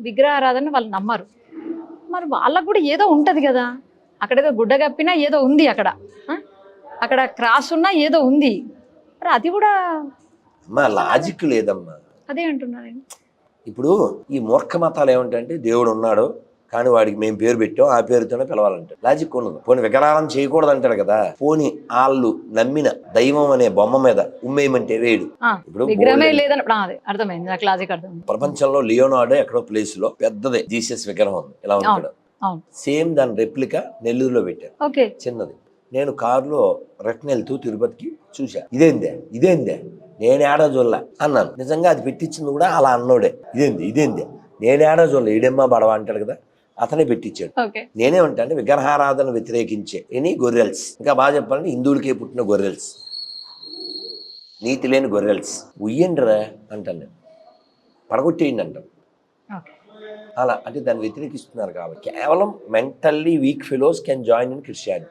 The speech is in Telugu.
విగ్రహారాధన వాళ్ళు నమ్మరు. మరి వాళ్ళకు కూడా ఏదో ఉంటది కదా, అక్కడేదో గుడ్డ కప్పినా ఏదో ఉంది, అక్కడ అక్కడ క్రాస్ ఉన్నా ఏదో ఉంది. మరి అది కూడా లాజిక్ లేదమ్మా. అదే అంటున్నాను. ఇప్పుడు ఈ మూర్ఖ మతాలు ఏమంటే దేవుడు ఉన్నాడు కానీ వాడికి మేము పేరు పెట్టాం, ఆ పేరుతోనే పిలవాలంటే లాజిక్ ఉండదు. పోనీ విగ్రహారం చేయకూడదు అంటాడు కదా, పోనీ వాళ్ళు నమ్మిన దైవం అనే బొమ్మ మీద ఉమ్మేయమంటే వేడు. ఇప్పుడు విగ్రహమే లేదని అర్థమైంది నాకు, లాజిక్ అర్థమైంది. ప్రపంచంలో లియోనార్డో ఎక్కడో ప్లేస్ లో పెద్దదే జీసస్ విగ్రహం ఉంది, ఇలా ఉంటాడు. సేమ్ దాని రెప్లికా నెల్లూరులో పెట్టారు, చిన్నది. నేను కారులో రిటర్న్ వెళ్తూ తిరుపతికి చూసా, ఇదేందే నేను ఏడా చూడలే అన్నాను. నిజంగా అది పెట్టించింది కూడా అలా అన్నోడే, ఇదేందే నేను ఏడా చూడలే, ఈడెమ్మా బడవ అంటాడు కదా, అతనే పెట్టించాడు. నేనేమంటా అంటే విగ్రహారాధన వ్యతిరేకించే ఎనీ గొర్రెల్స్, ఇంకా బాగా చెప్పాలంటే హిందువులకే పుట్టిన గొర్రెల్స్, నీతి లేని గొర్రెల్స్ ఉయ్యండిరా అంటాను నేను, పడగొట్టేయండి అంటాను. అలా అంటే దాన్ని వ్యతిరేకిస్తున్నారు కాబట్టి కేవలం mentally week fellows can join in Christianity.